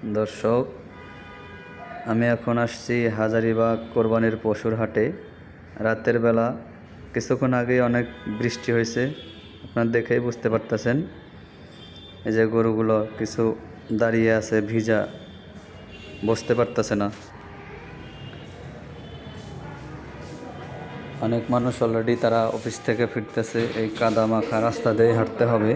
দর্শক, আমি এখন আসছি হাজারীবাগ কোরবানির পশুর হাটে। রাতের বেলা কিছুক্ষণ আগেই অনেক বৃষ্টি হয়েছে, আপনারা দেখেই বুঝতে পারতেছেন। এই যে গরুগুলো কিছু দাঁড়িয়ে আছে, ভিজা, বসতে পারতেছে না। অনেক মানুষ অলরেডি তারা অফিস থেকে ফিরতেছে, এই কাদা মাখা রাস্তা দিয়ে হাঁটতে হবে।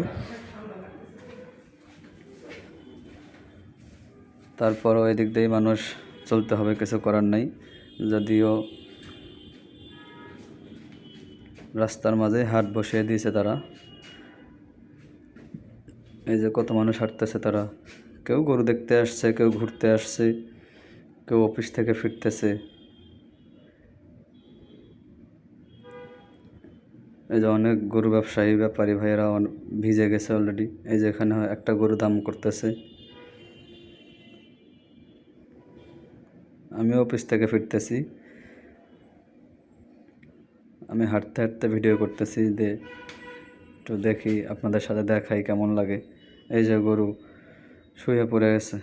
তারপরও এদিক দিয়েই মানুষ চলতে হবে, কিছু করার নাই। যদিও রাস্তার মাঝে হাট বসিয়ে দিয়েছে তারা। এই যে কত মানুষ হাঁটতেছে, তারা কেউ গরু দেখতে আসছে, কেউ ঘুরতে আসছে, কেউ অফিস থেকে ফিরতেছে। এই যে অনেক গরু ব্যবসায়ী ব্যাপারী ভাইয়েরা ভিজে গেছে অলরেডি। এই যে এখানে একটা গরু দাম করতেছে। আমি অফিস থেকে ফিরতেছি, আমি হাঁটতে হাঁটতে ভিডিও করতেছি, যে একটু দেখি, আপনাদের সাথে দেখাই কেমন লাগে। এই যে গরু শুয়ে পড়ে গেছে,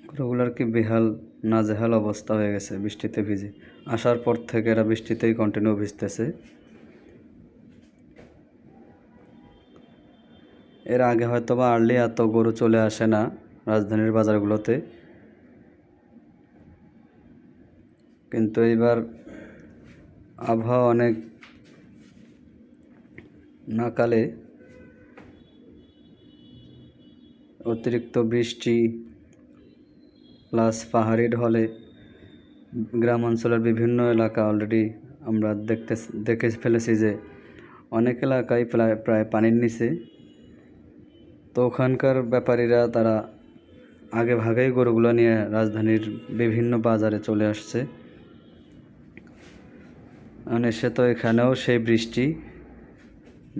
গরুগুলার কি বেহাল নাজেহাল অবস্থা হয়ে গেছে বৃষ্টিতে ভিজে। আসার পর থেকে এরা বৃষ্টিতেই কন্টিনিউ ভিজতেছে। এর আগে হয়তো বা আর্লি এত গরু চলে আসে না রাজধানীর বাজারগুলোতে, কিন্তু এইবার আবহাওয়া অনেক নাকালে, অতিরিক্ত বৃষ্টি প্লাস পাহাড়ি ঢলে গ্রাম অঞ্চলের বিভিন্ন এলাকা অলরেডি আমরা দেখে ফেলেছি যে অনেক এলাকায় প্রায় পানির নিচে। তো ওখানকার ব্যাপারীরা তারা আগে ভাগেই গরুগুলো নিয়ে রাজধানীর বিভিন্ন বাজারে চলে আসছে। এসে তো এখানেও সেই বৃষ্টি,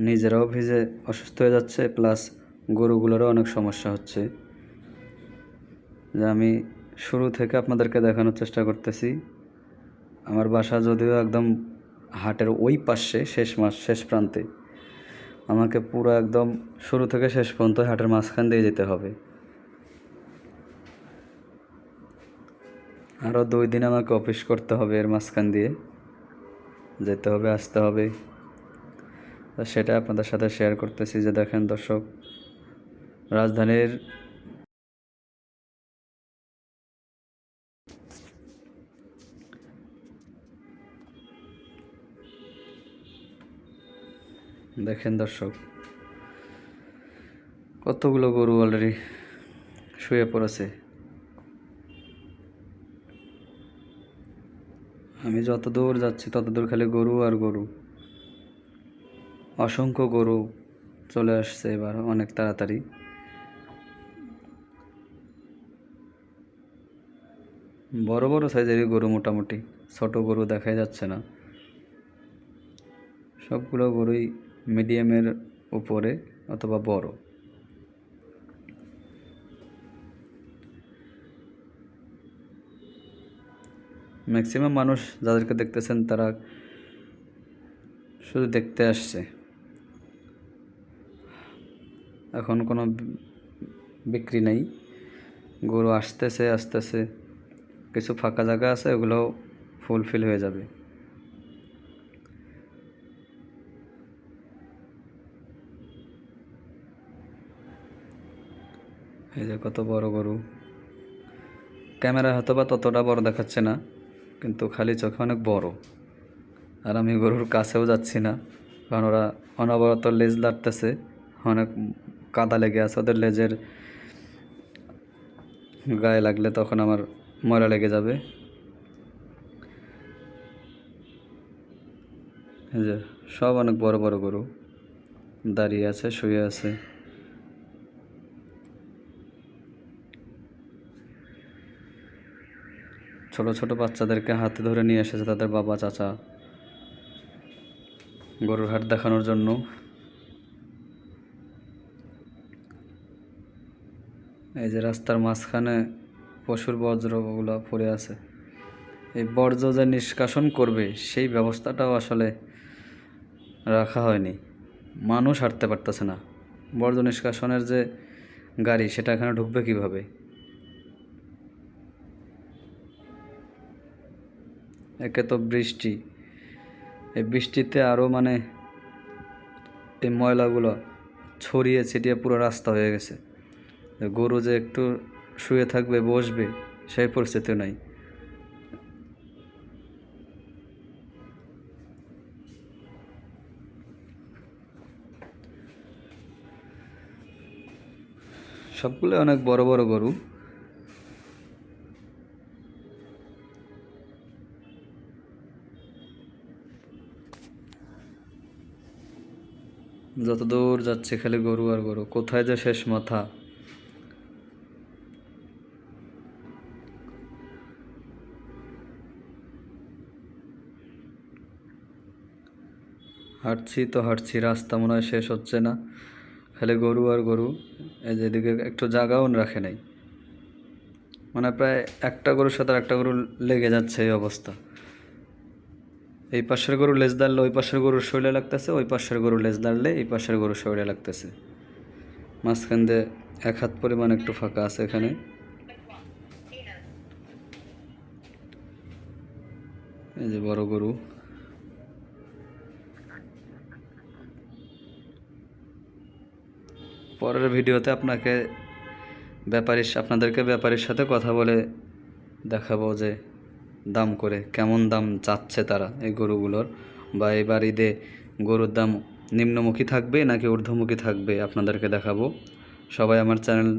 নিজেরাও ভিজে অসুস্থ হয়ে যাচ্ছে, প্লাস গরুগুলোরও অনেক সমস্যা হচ্ছে। যে আমি শুরু থেকে আপনাদেরকে দেখানোর চেষ্টা করতেছি। আমার বাসা যদিও একদম হাটের ওই পাশে, শেষ প্রান্তে, আমাকে পুরো একদম শুরু থেকে শেষ পর্যন্ত হাটের মাঝখান দিয়ে যেতে হবে। আরও 2 দিন আমাকে অফিস করতে হবে, এর মাঝখান দিয়ে যেতে হবে, আসতে হবে। সেটা আপনাদের সাথে শেয়ার করতেছি। যে দেখেন দর্শক, রাজধানীর দেখেন দর্শক, কতগুলো গরু অলরেডি শুয়ে পড়েছে। আমি যত দূর যাচ্ছি তত দূর খালি গরু আর গরু। অসংখ্য গরু চলে আসছে এবার অনেক তাড়াতাড়ি। বড় বড় সাইজেরই গরু, মোটামুটি ছোট গরু দেখাই যাচ্ছে না। সবগুলো গরুই মিডিয়ামের উপরে অথবা বড়। ম্যাক্সিমাম মানুষ যাদেরকে দেখতেছেন তারা শুধু দেখতে আসছে, এখন কোনো বিক্রি নেই। গরু আসতেছে আসতেছে, কিছু ফাঁকা জায়গা আছে, ওগুলোও ফুলফিল হয়ে যাবে। এই যে কত বড় গরু, ক্যামেরা হয়তো বা ততটা বড় দেখাচ্ছে না, কিন্তু খালি চোখে অনেক বড়। আর আমি গরুর কাছেও যাচ্ছি না, কারণ ওরা অনবরত লেজ লাড়তেছে, অনেক কাদা লেগে আছে ওদের লেজের গায়ে লাগলে তখন আমার ময়লা লেগে যাবে। এই যে সব অনেক বড় বড় গরু দাঁড়িয়ে আছে, শুয়ে আছে। ছোট ছোট বাচ্চাদেরকে হাতে ধরে নিয়ে এসেছে তাদের বাবা চাচা গরুর হাট দেখানোর জন্য। এই যে রাস্তার মাঝখানে পশুর বর্জ্যগুলো পড়ে আছে, এই বর্জ্য যে নিষ্কাশন করবে সেই ব্যবস্থাটাও আসলে রাখা হয়নি, মানুষ হাঁটতে পারতেছে না। বর্জ্য নিষ্কাশনের যে গাড়ি সেটা এখানে ঢুকবে কিভাবে? একে তো বৃষ্টি, এই বৃষ্টিতে আরও মানে এই ময়লাগুলো ছড়িয়ে ছিটিয়ে পুরো রাস্তা হয়ে গেছে। গরু যে একটু শুয়ে থাকবে বসবে সেই পরিস্থিতি নাই। সবগুলো অনেক বড় বড় গরু। যত দূর যাচ্ছে খালি গরু আর গরু, কোথায় যে শেষ মাথা। হাঁটছি তো হাঁটছি, রাস্তা মনে হয় শেষ হচ্ছে না, খালি গরু আর গরু। এই যে এদিকে একটু জায়গাও রাখে নাই, মানে প্রায় একটা গরুর সাথে একটা গরু লেগে যাচ্ছে এই অবস্থা। এই পাশের গরু লেজ দাঁড়লে ওই পাশের গরুর শরীরে লাগতেছে, ওই পাশের গরু লেজ দাঁড়লে এই পাশের গরুর শরীরে লাগতেছে। মাঝখান দিয়ে 1 হাত পরিমাণ একটু ফাঁকা আছে এখানে। এই যে বড় গরু। পরের ভিডিওতে আপনাদেরকে ব্যাপারীর সাথে কথা বলে দেখাবো যে দাম করে কেমন দাম চাচ্ছে তারা এই গরুগুলোর, বা এবার ঈদে গরুর দাম নিম্নমুখী থাকবে নাকি ঊর্ধ্বমুখী থাকবে আপনাদেরকে দেখাবো। সবাই আমার চ্যানেল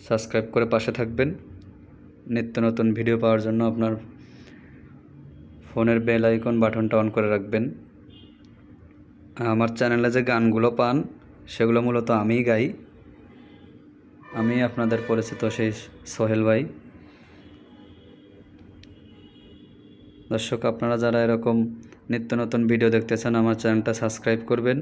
সাবস্ক্রাইব করে পাশে থাকবেন। নিত্য নতুন ভিডিও পাওয়ার জন্য আপনার ফোনের বেল আইকন বাটনটা অন করে রাখবেন। আমার চ্যানেলে যে গানগুলো পান সেগুলো মূলত আমিই গাই। আমি আপনাদের পরিচিত সেই সোহেল ভাই। দর্শক, আপনারা যারা এরকম নিত্য নতুন ভিডিও দেখতে চান আমার চ্যানেলটা সাবস্ক্রাইব করবেন।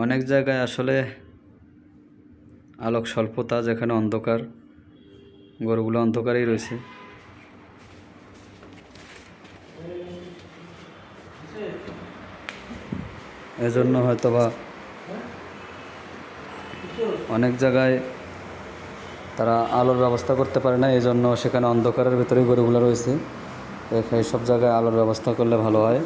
অনেক জায়গায় আসলে আলোক স্বল্পতা, যেখানে অন্ধকার, গরুগুলো অন্ধকারেই রয়েছে। এজন্য হয়তোবা অনেক জায়গায় তারা আলোর ব্যবস্থা করতে পারে না, এই জন্য সেখানে অন্ধকারের ভিতরেই গরুগুলো রয়েছে। এইসব জায়গায় আলোর ব্যবস্থা করলে ভালো হয়।